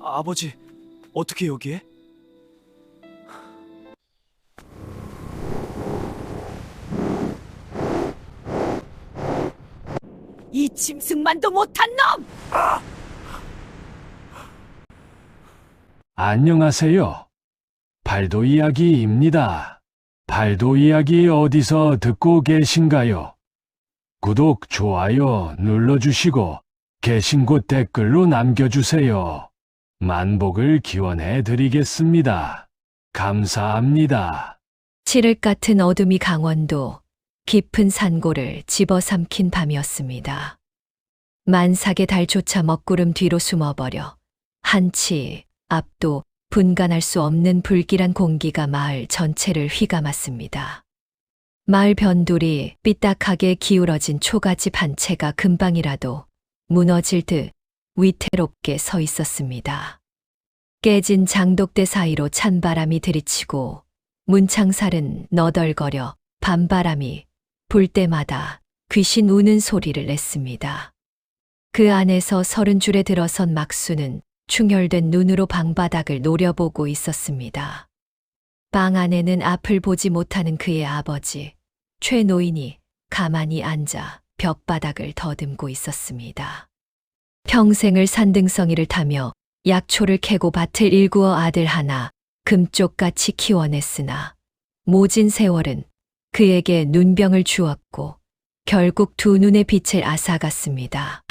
아버지, 어떻게 여기에? 이 짐승만도 못한 놈! 안녕하세요. 발도 이야기입니다. 발도 이야기 어디서 듣고 계신가요? 구독, 좋아요 눌러주시고 계신 곳 댓글로 남겨주세요. 만복을 기원해 드리겠습니다. 감사합니다. 칠흑 같은 어둠이 강원도 깊은 산골을 집어삼킨 밤이었습니다. 만삭의 달조차 먹구름 뒤로 숨어버려 한치 앞도 분간할 수 없는 불길한 공기가 마을 전체를 휘감았습니다. 마을 변두리 삐딱하게 기울어진 초가집 한 채가 금방이라도 무너질 듯 위태롭게 서 있었습니다. 깨진 장독대 사이로 찬바람이 들이치고 문창살은 너덜거려 밤바람이 불 때마다 귀신 우는 소리를 냈습니다. 그 안에서 30줄에 들어선 막수는 충혈된 눈으로 방바닥을 노려보고 있었습니다. 방 안에는 앞을 보지 못하는 그의 아버지, 최 노인이 가만히 앉아 벽바닥을 더듬고 있었습니다. 평생을 산등성이를 타며 약초를 캐고 밭을 일구어 아들 하나 금쪽같이 키워냈으나 모진 세월은 그에게 눈병을 주었고 결국 두 눈의 빛을 앗아갔습니다.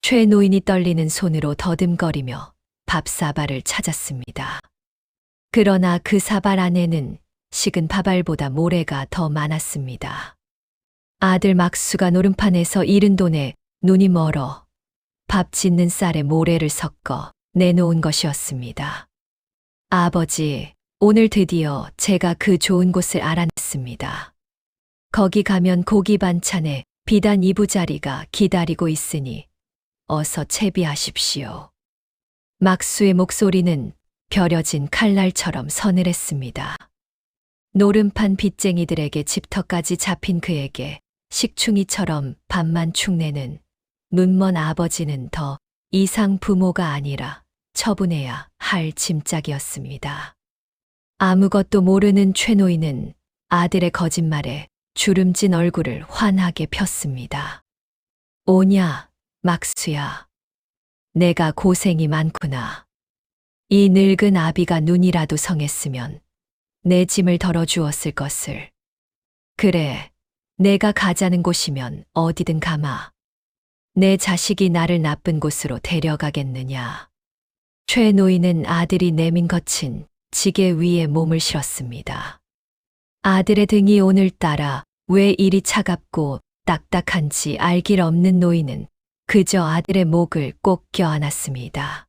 최 노인이 떨리는 손으로 더듬거리며 밥사발을 찾았습니다. 그러나 그 사발 안에는 식은 밥알보다 모래가 더 많았습니다. 아들 막수가 노름판에서 잃은 돈에 눈이 멀어 밥 짓는 쌀에 모래를 섞어 내놓은 것이었습니다. 아버지, 오늘 드디어 제가 그 좋은 곳을 알아냈습니다. 거기 가면 고기 반찬에 비단 이부자리가 기다리고 있으니 어서 채비하십시오. 막수의 목소리는 벼려진 칼날처럼 서늘했습니다. 노름판 빚쟁이들에게 집터까지 잡힌 그에게 식충이처럼 밥만 축내는 눈먼 아버지는 더 이상 부모가 아니라 처분해야 할 짐짝이었습니다. 아무것도 모르는 최 노인은 아들의 거짓말에 주름진 얼굴을 환하게 폈습니다. 오냐, 막수야. 내가 고생이 많구나. 이 늙은 아비가 눈이라도 성했으면 내 짐을 덜어주었을 것을. 그래, 내가 가자는 곳이면 어디든 가마. 내 자식이 나를 나쁜 곳으로 데려가겠느냐. 최 노인은 아들이 내민 거친 지게 위에 몸을 실었습니다. 아들의 등이 오늘따라 왜 이리 차갑고 딱딱한지 알 길 없는 노인은 그저 아들의 목을 꼭 껴안았습니다.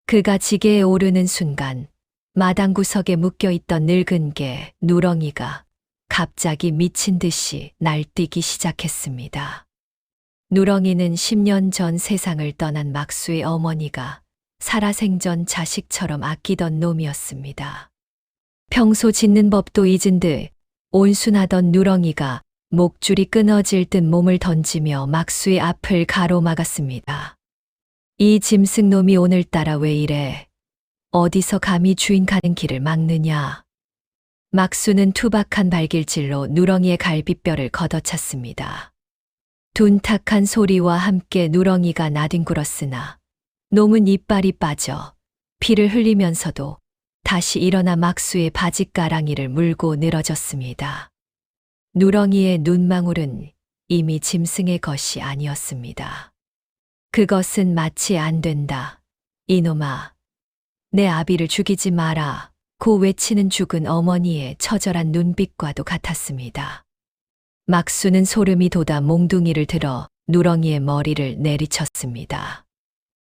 그가 지게에 오르는 순간 마당 구석에 묶여있던 늙은 개 누렁이가 갑자기 미친 듯이 날뛰기 시작했습니다. 누렁이는 10년 전 세상을 떠난 막수의 어머니가 살아생전 자식처럼 아끼던 놈이었습니다. 평소 짖는 법도 잊은 듯 온순하던 누렁이가 목줄이 끊어질 듯 몸을 던지며 막수의 앞을 가로막았습니다. 이 짐승놈이 오늘따라 왜 이래? 어디서 감히 주인 가는 길을 막느냐? 막수는 투박한 발길질로 누렁이의 갈비뼈를 걷어찼습니다. 둔탁한 소리와 함께 누렁이가 나뒹굴었으나 놈은 이빨이 빠져 피를 흘리면서도 다시 일어나 막수의 바짓가랑이를 물고 늘어졌습니다. 누렁이의 눈망울은 이미 짐승의 것이 아니었습니다. 그것은 마치 안 된다. 이놈아, 내 아비를 죽이지 마라. 고 외치는 죽은 어머니의 처절한 눈빛과도 같았습니다. 막수는 소름이 돋아 몽둥이를 들어 누렁이의 머리를 내리쳤습니다.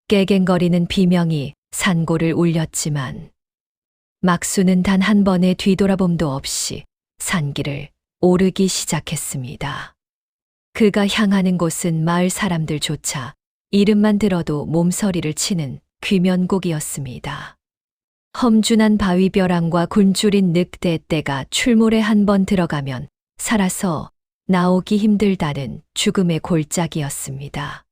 깨갱거리는 비명이 산골을 울렸지만 막수는 단 한 번의 뒤돌아봄도 없이 산길을 오르기 시작했습니다. 그가 향하는 곳은 마을 사람들조차 이름만 들어도 몸서리를 치는 귀면곡이었습니다. 험준한 바위벼랑과 굴줄인 늑대떼가 출몰에 한 번 들어가면 살아서 나오기 힘들다는 죽음의 골짜기였습니다.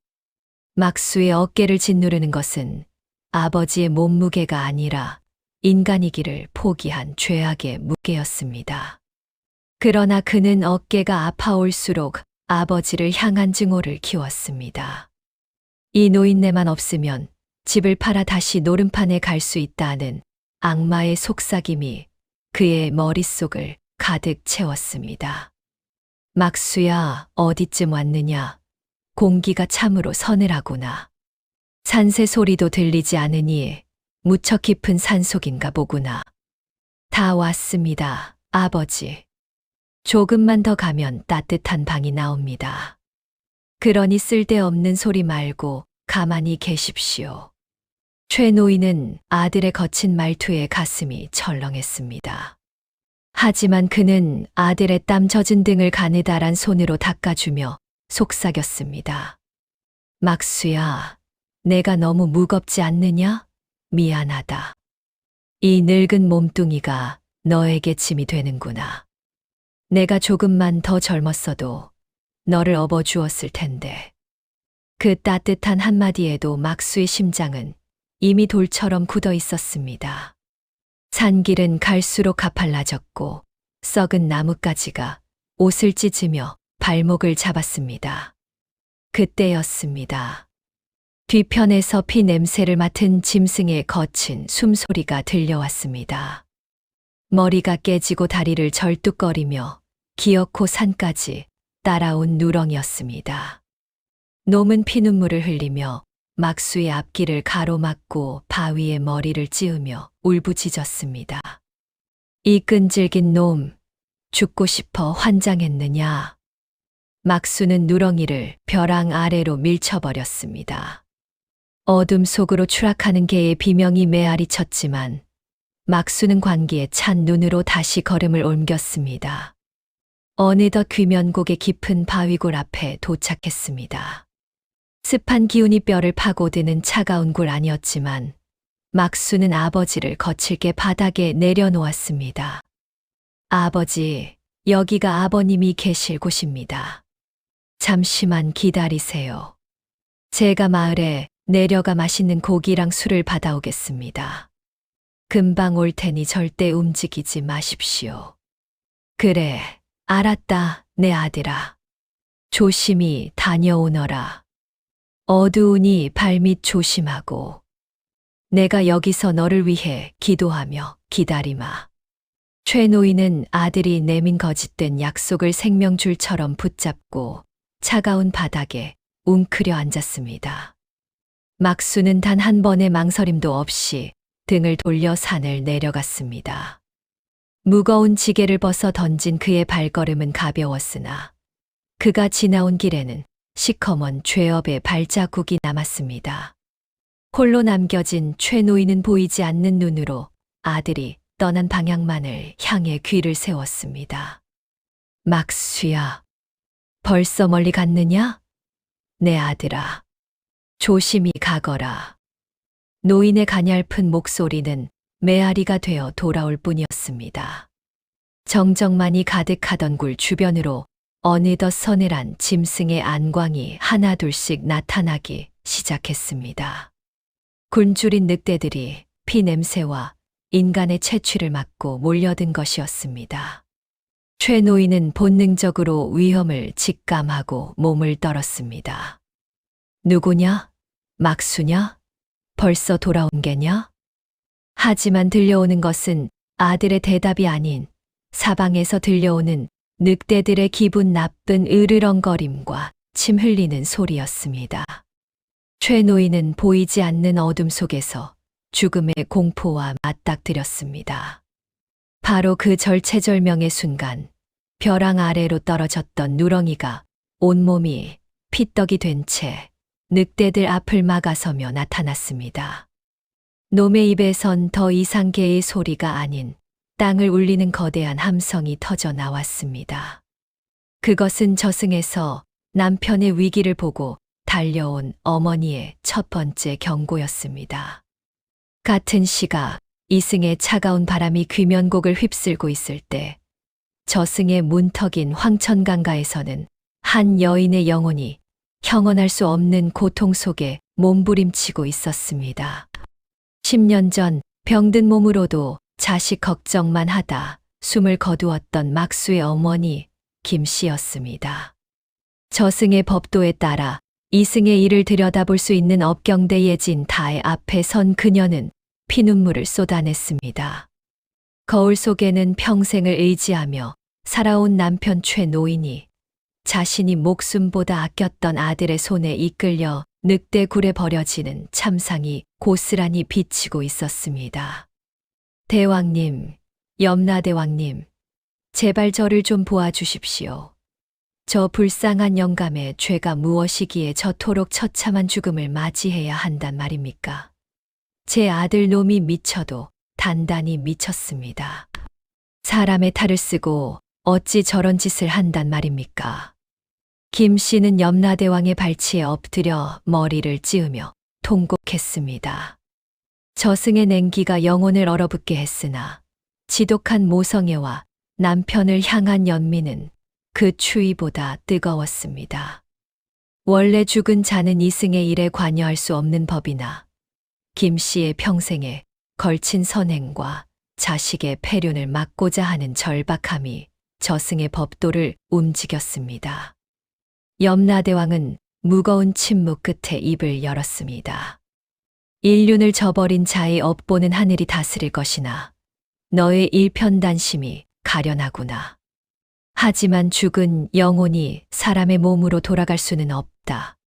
막수의 어깨를 짓누르는 것은 아버지의 몸무게가 아니라 인간이기를 포기한 죄악의 무게였습니다. 그러나 그는 어깨가 아파올수록 아버지를 향한 증오를 키웠습니다. 이 노인네만 없으면 집을 팔아 다시 노름판에 갈 수 있다는 악마의 속삭임이 그의 머릿속을 가득 채웠습니다. 막수야, 어디쯤 왔느냐? 공기가 참으로 서늘하구나. 산새 소리도 들리지 않으니 무척 깊은 산속인가 보구나. 다 왔습니다, 아버지. 조금만 더 가면 따뜻한 방이 나옵니다. 그러니 쓸데없는 소리 말고 가만히 계십시오. 최 노인은 아들의 거친 말투에 가슴이 철렁했습니다. 하지만 그는 아들의 땀 젖은 등을 가느다란 손으로 닦아주며 속삭였습니다. 막수야, 내가 너무 무겁지 않느냐? 미안하다. 이 늙은 몸뚱이가 너에게 짐이 되는구나. 내가 조금만 더 젊었어도 너를 업어주었을 텐데. 그 따뜻한 한마디에도 막수의 심장은 이미 돌처럼 굳어 있었습니다. 산길은 갈수록 가팔라졌고 썩은 나뭇가지가 옷을 찢으며 발목을 잡았습니다. 그때였습니다. 뒤편에서 피 냄새를 맡은 짐승의 거친 숨소리가 들려왔습니다. 머리가 깨지고 다리를 절뚝거리며 기어코 산까지 따라온 누렁이였습니다. 놈은 피눈물을 흘리며 막수의 앞길을 가로막고 바위에 머리를 찌우며 울부짖었습니다. 이 끈질긴 놈, 죽고 싶어 환장했느냐? 막수는 누렁이를 벼랑 아래로 밀쳐버렸습니다. 어둠 속으로 추락하는 개의 비명이 메아리 쳤지만 막수는 관기에 찬 눈으로 다시 걸음을 옮겼습니다. 어느덧 귀면곡의 깊은 바위골 앞에 도착했습니다. 습한 기운이 뼈를 파고드는 차가운 굴 아니었지만 막수는 아버지를 거칠게 바닥에 내려놓았습니다. 아버지, 여기가 아버님이 계실 곳입니다. 잠시만 기다리세요. 제가 마을에 내려가 맛있는 고기랑 술을 받아오겠습니다. 금방 올 테니 절대 움직이지 마십시오. 그래, 알았다, 내 아들아. 조심히 다녀오너라. 어두우니 발밑 조심하고. 내가 여기서 너를 위해 기도하며 기다리마. 최 노인은 아들이 내민 거짓된 약속을 생명줄처럼 붙잡고 차가운 바닥에 웅크려 앉았습니다. 막수는 단 한 번의 망설임도 없이 등을 돌려 산을 내려갔습니다. 무거운 지게를 벗어 던진 그의 발걸음은 가벼웠으나 그가 지나온 길에는 시커먼 죄업의 발자국이 남았습니다. 홀로 남겨진 최 노인은 보이지 않는 눈으로 아들이 떠난 방향만을 향해 귀를 세웠습니다. 막수야, 벌써 멀리 갔느냐? 내 아들아, 조심히 가거라. 노인의 가냘픈 목소리는 메아리가 되어 돌아올 뿐이었습니다. 정적만이 가득하던 굴 주변으로 어느덧 서늘한 짐승의 안광이 하나둘씩 나타나기 시작했습니다. 굶주린 늑대들이 피 냄새와 인간의 채취를 맡고 몰려든 것이었습니다. 최 노인은 본능적으로 위험을 직감하고 몸을 떨었습니다. 누구냐? 막수냐? 벌써 돌아온 게냐? 하지만 들려오는 것은 아들의 대답이 아닌 사방에서 들려오는 늑대들의 기분 나쁜 으르렁거림과 침 흘리는 소리였습니다. 최 노인은 보이지 않는 어둠 속에서 죽음의 공포와 맞닥뜨렸습니다. 바로 그 절체절명의 순간 벼랑 아래로 떨어졌던 누렁이가 온몸이 피떡이 된 채 늑대들 앞을 막아서며 나타났습니다. 놈의 입에선 더 이상 개의 소리가 아닌 땅을 울리는 거대한 함성이 터져 나왔습니다. 그것은 저승에서 남편의 위기를 보고 달려온 어머니의 첫 번째 경고였습니다. 같은 시각 이승의 차가운 바람이 귀면곡을 휩쓸고 있을 때 저승의 문턱인 황천강가에서는 한 여인의 영혼이 형언할 수 없는 고통 속에 몸부림치고 있었습니다. 10년 전 병든 몸으로도 자식 걱정만 하다 숨을 거두었던 막수의 어머니 김씨였습니다. 저승의 법도에 따라 이승의 일을 들여다볼 수 있는 업경대 예진 다의 앞에 선 그녀는 피눈물을 쏟아냈습니다. 거울 속에는 평생을 의지하며 살아온 남편 최노인이 자신이 목숨보다 아꼈던 아들의 손에 이끌려 늑대굴에 버려지는 참상이 고스란히 비치고 있었습니다. 대왕님, 염라대왕님, 제발 저를 좀 도와주십시오. 저 불쌍한 영감의 죄가 무엇이기에 저토록 처참한 죽음을 맞이해야 한단 말입니까? 제 아들 놈이 미쳐도 단단히 미쳤습니다. 사람의 탈을 쓰고 어찌 저런 짓을 한단 말입니까? 김 씨는 염라대왕의 발치에 엎드려 머리를 찌으며 통곡했습니다. 저승의 냉기가 영혼을 얼어붙게 했으나 지독한 모성애와 남편을 향한 연민은 그 추위보다 뜨거웠습니다. 원래 죽은 자는 이승의 일에 관여할 수 없는 법이나 김 씨의 평생에 걸친 선행과 자식의 폐륜을 막고자 하는 절박함이 저승의 법도를 움직였습니다. 염라대왕은 무거운 침묵 끝에 입을 열었습니다. 인륜을 저버린 자의 업보는 하늘이 다스릴 것이나 너의 일편단심이 가련하구나. 하지만 죽은 영혼이 사람의 몸으로 돌아갈 수는 없다.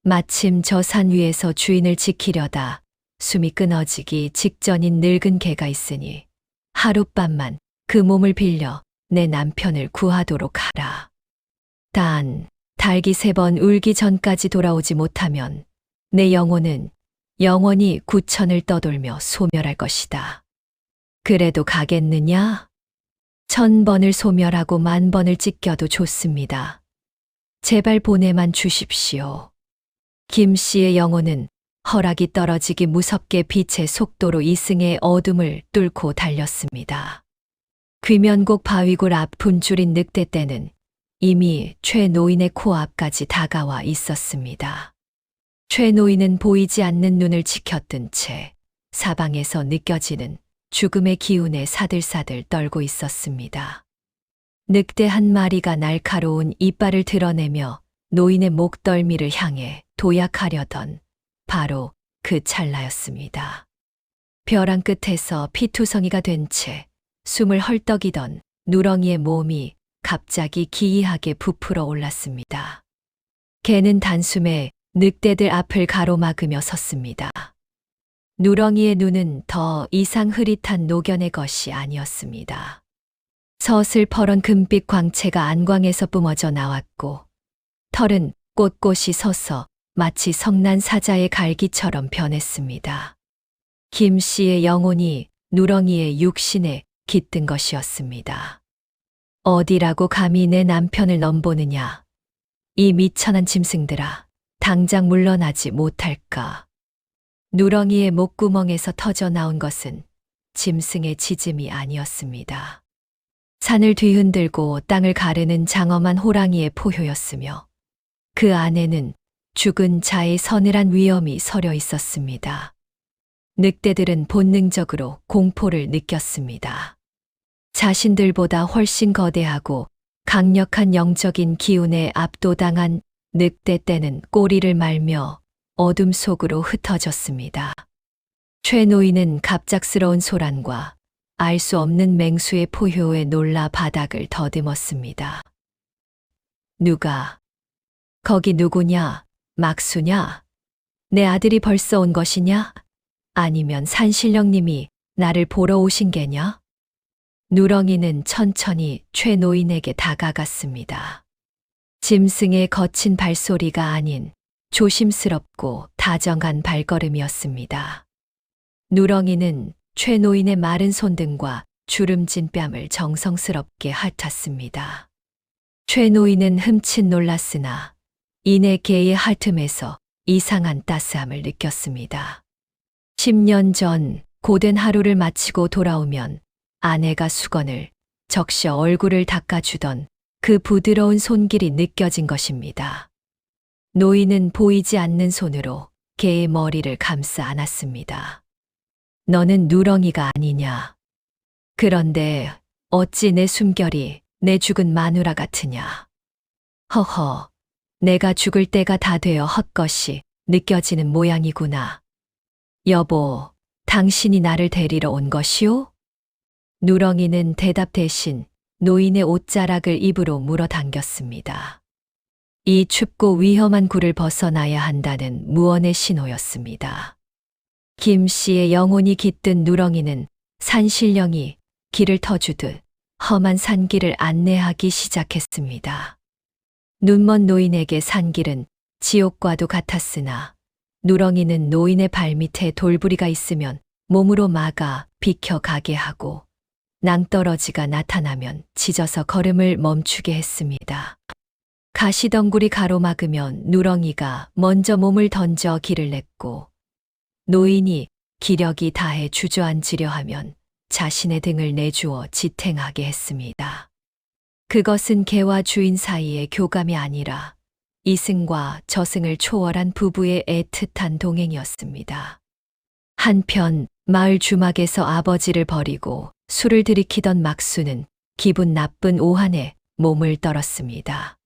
마침 저 산 위에서 주인을 지키려다 숨이 끊어지기 직전인 늙은 개가 있으니 하룻밤만 그 몸을 빌려 내 남편을 구하도록 하라. 단, 닭이 3번 울기 전까지 돌아오지 못하면 내 영혼은 영원히 구천을 떠돌며 소멸할 것이다. 그래도 가겠느냐? 1000번을 소멸하고 10,000번을 찢겨도 좋습니다. 제발 보내만 주십시오. 김 씨의 영혼은 허락이 떨어지기 무섭게 빛의 속도로 이승의 어둠을 뚫고 달렸습니다. 귀면곡 바위굴 앞 분줄인 늑대떼는 이미 최노인의 코앞까지 다가와 있었습니다. 최노인은 보이지 않는 눈을 지켰던 채 사방에서 느껴지는 죽음의 기운에 사들사들 떨고 있었습니다. 늑대 한 마리가 날카로운 이빨을 드러내며 노인의 목덜미를 향해 도약하려던 바로 그 찰나였습니다. 벼랑 끝에서 피투성이가 된 채 숨을 헐떡이던 누렁이의 몸이 갑자기 기이하게 부풀어 올랐습니다. 개는 단숨에 늑대들 앞을 가로막으며 섰습니다. 누렁이의 눈은 더 이상 흐릿한 노견의 것이 아니었습니다. 서슬퍼런 금빛 광채가 안광에서 뿜어져 나왔고 털은 꼿꼿이 서서 마치 성난 사자의 갈기처럼 변했습니다. 김 씨의 영혼이 누렁이의 육신에 깃든 것이었습니다. 어디라고 감히 내 남편을 넘보느냐. 이 미천한 짐승들아, 당장 물러나지 못할까. 누렁이의 목구멍에서 터져 나온 것은 짐승의 짖음이 아니었습니다. 산을 뒤흔들고 땅을 가르는 장엄한 호랑이의 포효였으며 그 안에는 죽은 자의 서늘한 위엄이 서려 있었습니다. 늑대들은 본능적으로 공포를 느꼈습니다. 자신들보다 훨씬 거대하고 강력한 영적인 기운에 압도당한 늑대떼는 꼬리를 말며 어둠 속으로 흩어졌습니다. 최노인은 갑작스러운 소란과 알 수 없는 맹수의 포효에 놀라 바닥을 더듬었습니다. 누가? 거기 누구냐? 막수냐? 내 아들이 벌써 온 것이냐? 아니면 산신령님이 나를 보러 오신 게냐? 누렁이는 천천히 최노인에게 다가갔습니다. 짐승의 거친 발소리가 아닌 조심스럽고 다정한 발걸음이었습니다. 누렁이는 최노인의 마른 손등과 주름진 뺨을 정성스럽게 핥았습니다. 최노인은 흠칫 놀랐으나 이내 개의 핥음에서 이상한 따스함을 느꼈습니다. 10년 전 고된 하루를 마치고 돌아오면 아내가 수건을 적셔 얼굴을 닦아주던 그 부드러운 손길이 느껴진 것입니다. 노인은 보이지 않는 손으로 개의 머리를 감싸 안았습니다. 너는 누렁이가 아니냐? 그런데 어찌 내 숨결이 내 죽은 마누라 같으냐? 허허, 내가 죽을 때가 다 되어 헛것이 느껴지는 모양이구나. 여보, 당신이 나를 데리러 온 것이오? 누렁이는 대답 대신 노인의 옷자락을 입으로 물어당겼습니다. 이 춥고 위험한 굴을 벗어나야 한다는 무언의 신호였습니다. 김 씨의 영혼이 깃든 누렁이는 산신령이 길을 터주듯 험한 산길을 안내하기 시작했습니다. 눈먼 노인에게 산길은 지옥과도 같았으나 누렁이는 노인의 발밑에 돌부리가 있으면 몸으로 막아 비켜가게 하고 낭떠러지가 나타나면 짖어서 걸음을 멈추게 했습니다. 가시덩굴이 가로막으면 누렁이가 먼저 몸을 던져 길을 냈고 노인이 기력이 다해 주저앉으려 하면 자신의 등을 내주어 지탱하게 했습니다. 그것은 개와 주인 사이의 교감이 아니라 이승과 저승을 초월한 부부의 애틋한 동행이었습니다. 한편 마을 주막에서 아버지를 버리고 술을 들이키던 막수는 기분 나쁜 오한에 몸을 떨었습니다.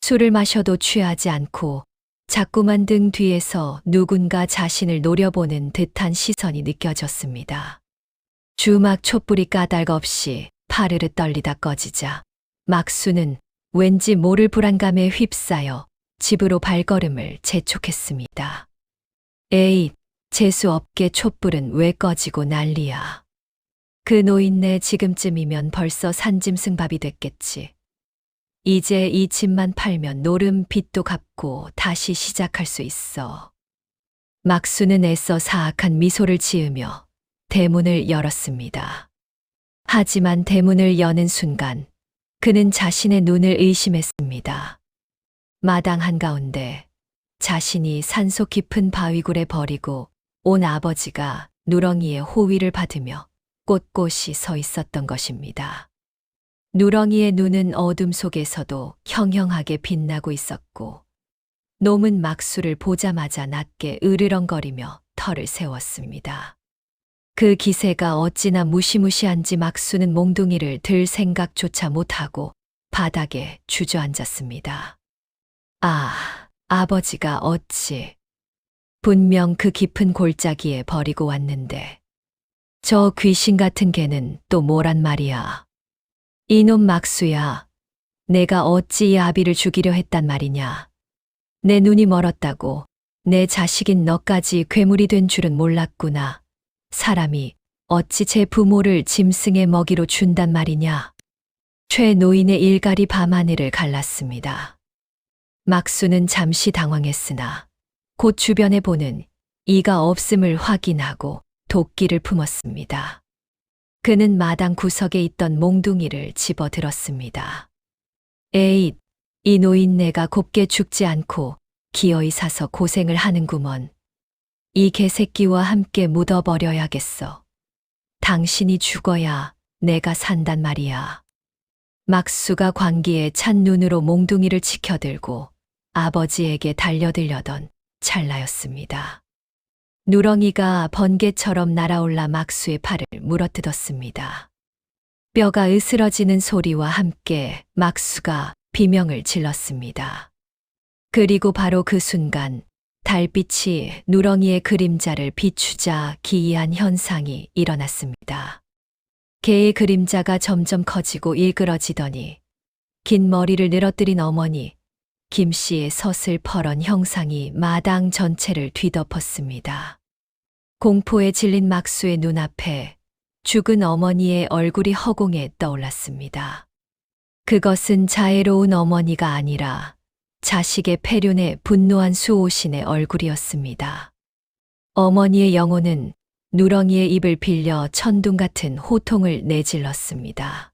술을 마셔도 취하지 않고 자꾸만 등 뒤에서 누군가 자신을 노려보는 듯한 시선이 느껴졌습니다. 주막 촛불이 까닭없이 파르르 떨리다 꺼지자 막수는 왠지 모를 불안감에 휩싸여 집으로 발걸음을 재촉했습니다. 에잇, 재수 없게 촛불은 왜 꺼지고 난리야. 그 노인네 지금쯤이면 벌써 산짐승밥이 됐겠지. 이제 이 집만 팔면 노름 빚도 갚고 다시 시작할 수 있어. 막수는 애써 사악한 미소를 지으며 대문을 열었습니다. 하지만 대문을 여는 순간 그는 자신의 눈을 의심했습니다. 마당 한가운데 자신이 산속 깊은 바위굴에 버리고 온 아버지가 누렁이의 호위를 받으며 꼿꼿이 서 있었던 것입니다. 누렁이의 눈은 어둠 속에서도 형형하게 빛나고 있었고 놈은 막수를 보자마자 낮게 으르렁거리며 털을 세웠습니다. 그 기세가 어찌나 무시무시한지 막수는 몽둥이를 들 생각조차 못하고 바닥에 주저앉았습니다. 아, 아버지가 어찌 분명 그 깊은 골짜기에 버리고 왔는데 저 귀신 같은 개는 또 뭐란 말이야. 이놈 막수야, 내가 어찌 이 아비를 죽이려 했단 말이냐. 내 눈이 멀었다고 내 자식인 너까지 괴물이 된 줄은 몰랐구나. 사람이 어찌 제 부모를 짐승의 먹이로 준단 말이냐. 최 노인의 일갈이 밤하늘을 갈랐습니다. 막수는 잠시 당황했으나 곧 주변에 보는 이가 없음을 확인하고 도끼를 품었습니다. 그는 마당 구석에 있던 몽둥이를 집어들었습니다. 에잇, 이 노인네가 곱게 죽지 않고 기어이 사서 고생을 하는구먼. 이 개새끼와 함께 묻어버려야겠어. 당신이 죽어야 내가 산단 말이야. 막수가 광기에 찬 눈으로 몽둥이를 치켜들고 아버지에게 달려들려던 찰나였습니다. 누렁이가 번개처럼 날아올라 막수의 팔을 물어뜯었습니다. 뼈가 으스러지는 소리와 함께 막수가 비명을 질렀습니다. 그리고 바로 그 순간 달빛이 누렁이의 그림자를 비추자 기이한 현상이 일어났습니다. 개의 그림자가 점점 커지고 일그러지더니 긴 머리를 늘어뜨린 어머니 김 씨의 서슬퍼런 형상이 마당 전체를 뒤덮었습니다. 공포에 질린 막수의 눈앞에 죽은 어머니의 얼굴이 허공에 떠올랐습니다. 그것은 자애로운 어머니가 아니라 자식의 폐륜에 분노한 수호신의 얼굴이었습니다. 어머니의 영혼은 누렁이의 입을 빌려 천둥 같은 호통을 내질렀습니다.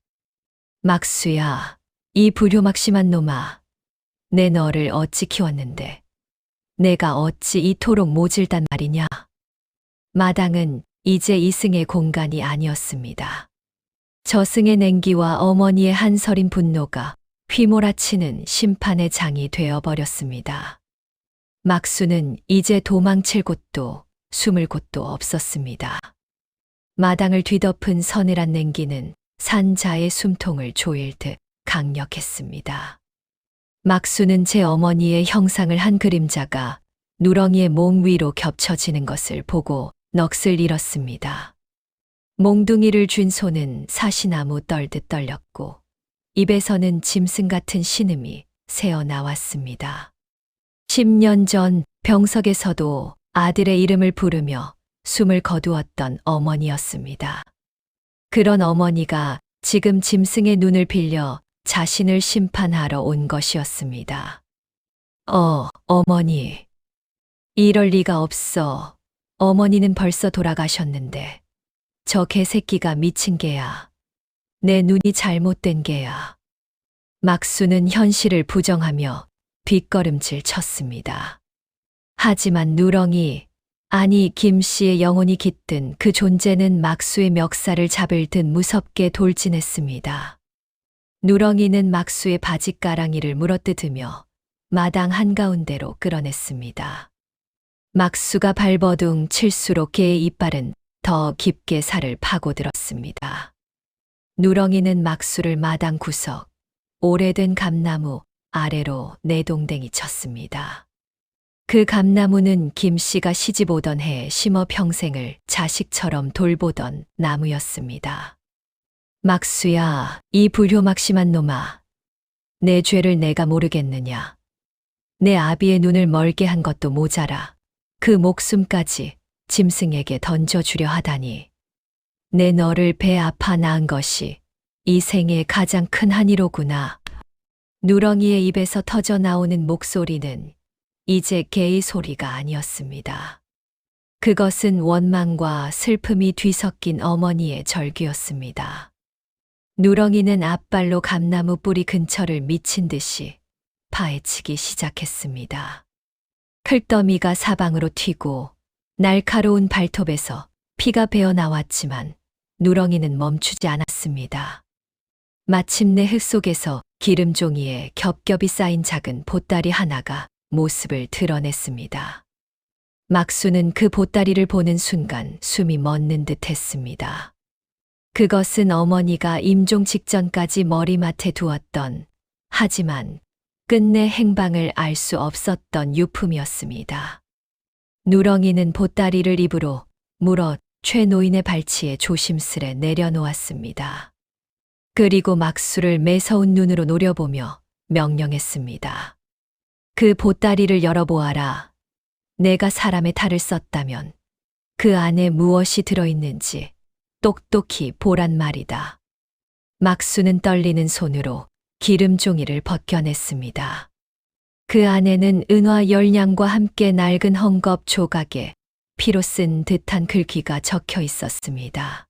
막수야, 이 불효막심한 놈아, 내 너를 어찌 키웠는데 내가 어찌 이토록 모질단 말이냐. 마당은 이제 이승의 공간이 아니었습니다. 저승의 냉기와 어머니의 한서린 분노가 휘몰아치는 심판의 장이 되어버렸습니다. 막수는 이제 도망칠 곳도 숨을 곳도 없었습니다. 마당을 뒤덮은 서늘한 냉기는 산자의 숨통을 조일 듯 강력했습니다. 막수는 제 어머니의 형상을 한 그림자가 누렁이의 몽 위로 겹쳐지는 것을 보고 넋을 잃었습니다. 몽둥이를 쥔 손은 사시나무 떨듯 떨렸고 입에서는 짐승 같은 신음이 새어 나왔습니다. 10년 전 병석에서도 아들의 이름을 부르며 숨을 거두었던 어머니였습니다. 그런 어머니가 지금 짐승의 눈을 빌려 자신을 심판하러 온 것이었습니다. 어머니. 이럴 리가 없어. 어머니는 벌써 돌아가셨는데. 저 개새끼가 미친 개야. 내 눈이 잘못된 개야. 막수는 현실을 부정하며 뒷걸음질 쳤습니다. 하지만 누렁이, 아니 김 씨의 영혼이 깃든 그 존재는 막수의 멱살을 잡을 듯 무섭게 돌진했습니다. 누렁이는 막수의 바지가랑이를 물어뜯으며 마당 한가운데로 끌어냈습니다. 막수가 발버둥 칠수록 개의 이빨은 더 깊게 살을 파고들었습니다. 누렁이는 막수를 마당 구석, 오래된 감나무 아래로 내동댕이 쳤습니다. 그 감나무는 김 씨가 시집 오던 해에 심어 평생을 자식처럼 돌보던 나무였습니다. 막수야, 이 불효막심한 놈아. 내 죄를 내가 모르겠느냐. 내 아비의 눈을 멀게 한 것도 모자라 그 목숨까지 짐승에게 던져주려 하다니. 내 너를 배 아파 낳은 것이 이 생의 가장 큰 한이로구나. 누렁이의 입에서 터져 나오는 목소리는 이제 개의 소리가 아니었습니다. 그것은 원망과 슬픔이 뒤섞인 어머니의 절규였습니다. 누렁이는 앞발로 감나무 뿌리 근처를 미친 듯이 파헤치기 시작했습니다. 클더미가 사방으로 튀고 날카로운 발톱에서 피가 배어 나왔지만 누렁이는 멈추지 않았습니다. 마침내 흙 속에서 기름종이에 겹겹이 쌓인 작은 보따리 하나가 모습을 드러냈습니다. 막수는 그 보따리를 보는 순간 숨이 멎는 듯 했습니다. 그것은 어머니가 임종 직전까지 머리맡에 두었던, 하지만 끝내 행방을 알 수 없었던 유품이었습니다. 누렁이는 보따리를 입으로 물어 최 노인의 발치에 조심스레 내려놓았습니다. 그리고 막수를 매서운 눈으로 노려보며 명령했습니다. 그 보따리를 열어보아라. 내가 사람의 탈을 썼다면 그 안에 무엇이 들어있는지 똑똑히 보란 말이다. 막수는 떨리는 손으로 기름종이를 벗겨냈습니다. 그 안에는 은화 열량과 함께 낡은 헝겊 조각에 피로 쓴 듯한 글귀가 적혀 있었습니다.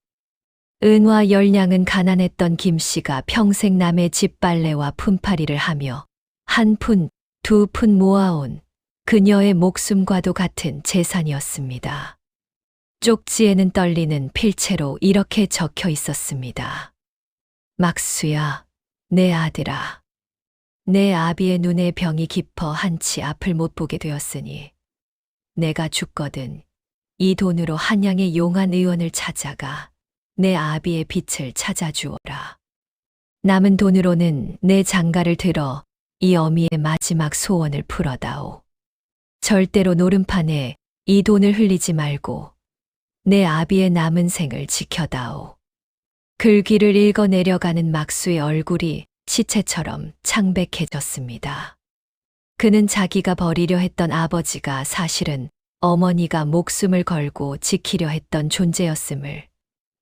은화 열량은 가난했던 김 씨가 평생 남의 집 빨래와 품팔이를 하며 한 푼, 두 푼 모아온 그녀의 목숨과도 같은 재산이었습니다. 쪽지에는 떨리는 필체로 이렇게 적혀 있었습니다. 막수야, 내 아들아. 내 아비의 눈에 병이 깊어 한치 앞을 못 보게 되었으니 내가 죽거든 이 돈으로 한양의 용한 의원을 찾아가 내 아비의 빛을 찾아주어라. 남은 돈으로는 내 장가를 들어 이 어미의 마지막 소원을 풀어다오. 절대로 노름판에 이 돈을 흘리지 말고 내 아비의 남은 생을 지켜다오. 글귀를 읽어 내려가는 막수의 얼굴이 시체처럼 창백해졌습니다. 그는 자기가 버리려 했던 아버지가 사실은 어머니가 목숨을 걸고 지키려 했던 존재였음을,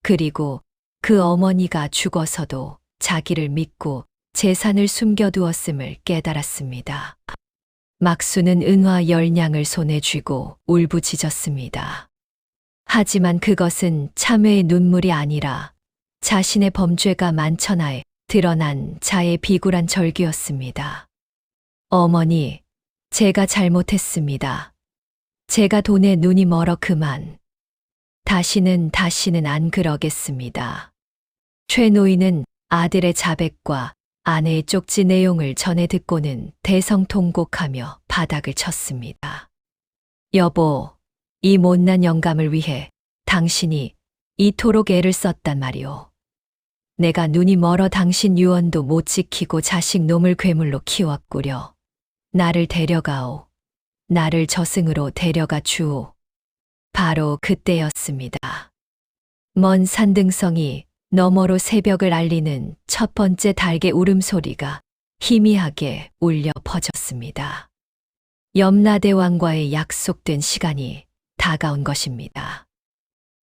그리고 그 어머니가 죽어서도 자기를 믿고 재산을 숨겨두었음을 깨달았습니다. 막수는 은화 열량을 손에 쥐고 울부짖었습니다. 하지만 그것은 참회의 눈물이 아니라 자신의 범죄가 만천하에 드러난 자의 비굴한 절규였습니다. 어머니, 제가 잘못했습니다. 제가 돈에 눈이 멀어 그만. 다시는 안 그러겠습니다. 최 노인은 아들의 자백과 아내의 쪽지 내용을 전해 듣고는 대성통곡하며 바닥을 쳤습니다. 여보, 이 못난 영감을 위해 당신이 이토록 애를 썼단 말이오. 내가 눈이 멀어 당신 유언도 못 지키고 자식 놈을 괴물로 키웠구려. 나를 데려가오. 나를 저승으로 데려가 주오. 바로 그때였습니다. 먼 산등성이 너머로 새벽을 알리는 첫 번째 닭의 울음소리가 희미하게 울려 퍼졌습니다. 염라대왕과의 약속된 시간이 다가온 것입니다.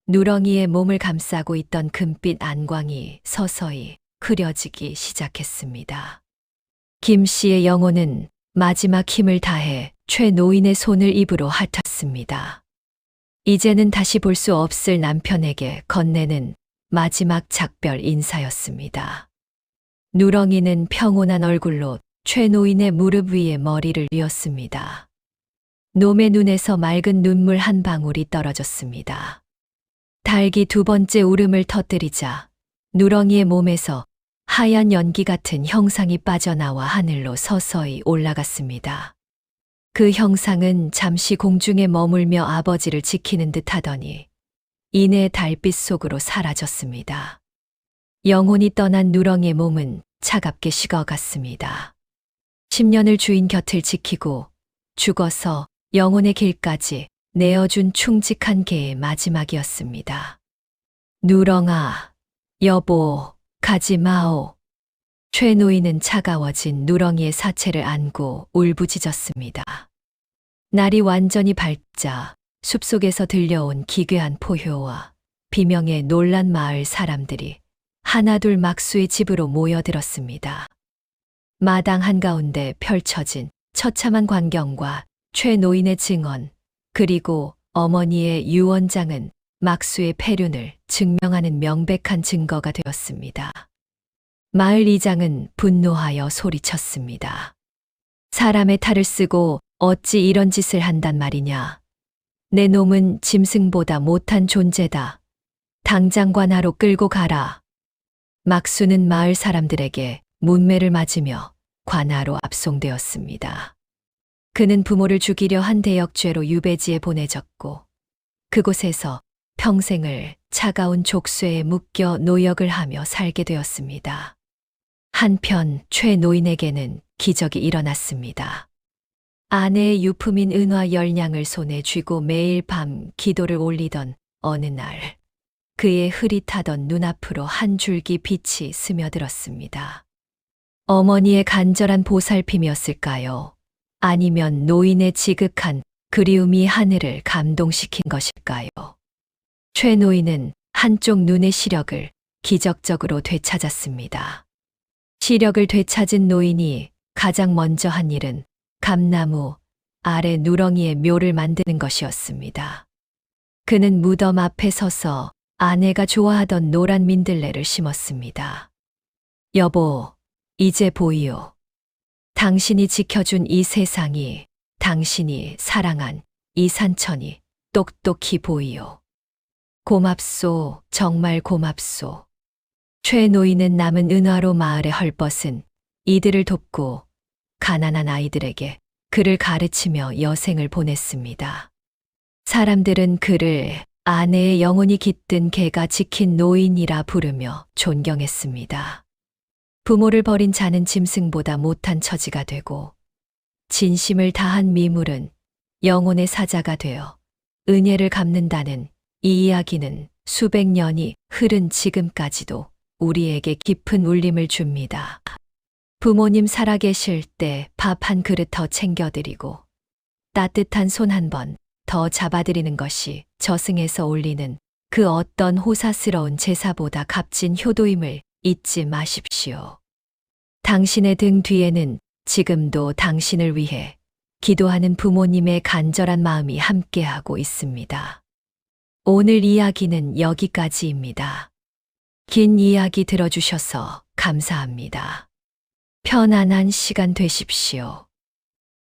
누렁이의 몸을 감싸고 있던 금빛 안광이 서서히 흐려지기 시작했습니다. 김 씨의 영혼은 마지막 힘을 다해 최 노인의 손을 입으로 핥았습니다. 이제는 다시 볼 수 없을 남편에게 건네는 마지막 작별 인사였습니다. 누렁이는 평온한 얼굴로 최 노인의 무릎 위에 머리를 뉘었습니다. 놈의 눈에서 맑은 눈물 한 방울이 떨어졌습니다. 닭이 두 번째 울음을 터뜨리자 누렁이의 몸에서 하얀 연기 같은 형상이 빠져나와 하늘로 서서히 올라갔습니다. 그 형상은 잠시 공중에 머물며 아버지를 지키는 듯 하더니 이내 달빛 속으로 사라졌습니다. 영혼이 떠난 누렁이의 몸은 차갑게 식어갔습니다. 10년을 주인 곁을 지키고 죽어서 영혼의 길까지 내어준 충직한 개의 마지막이었습니다. 누렁아, 여보, 가지 마오. 최 노인은 차가워진 누렁이의 사체를 안고 울부짖었습니다. 날이 완전히 밝자 숲속에서 들려온 기괴한 포효와 비명에 놀란 마을 사람들이 하나둘 막수의 집으로 모여들었습니다. 마당 한가운데 펼쳐진 처참한 광경과 최 노인의 증언, 그리고 어머니의 유언장은 막수의 폐륜을 증명하는 명백한 증거가 되었습니다. 마을 이장은 분노하여 소리쳤습니다. 사람의 탈을 쓰고 어찌 이런 짓을 한단 말이냐. 내 놈은 짐승보다 못한 존재다. 당장 관하로 끌고 가라. 막수는 마을 사람들에게 문매를 맞으며 관하로 압송되었습니다. 그는 부모를 죽이려 한 대역죄로 유배지에 보내졌고 그곳에서 평생을 차가운 족쇄에 묶여 노역을 하며 살게 되었습니다. 한편 최 노인에게는 기적이 일어났습니다. 아내의 유품인 은화 열냥을 손에 쥐고 매일 밤 기도를 올리던 어느 날 그의 흐릿하던 눈앞으로 한 줄기 빛이 스며들었습니다. 어머니의 간절한 보살핌이었을까요? 아니면 노인의 지극한 그리움이 하늘을 감동시킨 것일까요? 최 노인은 한쪽 눈의 시력을 기적적으로 되찾았습니다. 시력을 되찾은 노인이 가장 먼저 한 일은 감나무 아래 누렁이의 묘를 만드는 것이었습니다. 그는 무덤 앞에 서서 아내가 좋아하던 노란 민들레를 심었습니다. 여보, 이제 보이오. 당신이 지켜준 이 세상이, 당신이 사랑한 이 산천이 똑똑히 보이오. 고맙소, 정말 고맙소. 최 노인은 남은 은화로 마을에 헐벗은 이들을 돕고 가난한 아이들에게 그를 가르치며 여생을 보냈습니다. 사람들은 그를 아내의 영혼이 깃든 개가 지킨 노인이라 부르며 존경했습니다. 부모를 버린 자는 짐승보다 못한 처지가 되고 진심을 다한 미물은 영혼의 사자가 되어 은혜를 갚는다는 이 이야기는 수백 년이 흐른 지금까지도 우리에게 깊은 울림을 줍니다. 부모님 살아계실 때 밥 한 그릇 더 챙겨드리고 따뜻한 손 한 번 더 잡아드리는 것이 저승에서 올리는 그 어떤 호사스러운 제사보다 값진 효도임을 잊지 마십시오. 당신의 등 뒤에는 지금도 당신을 위해 기도하는 부모님의 간절한 마음이 함께하고 있습니다. 오늘 이야기는 여기까지입니다. 긴 이야기 들어주셔서 감사합니다. 편안한 시간 되십시오.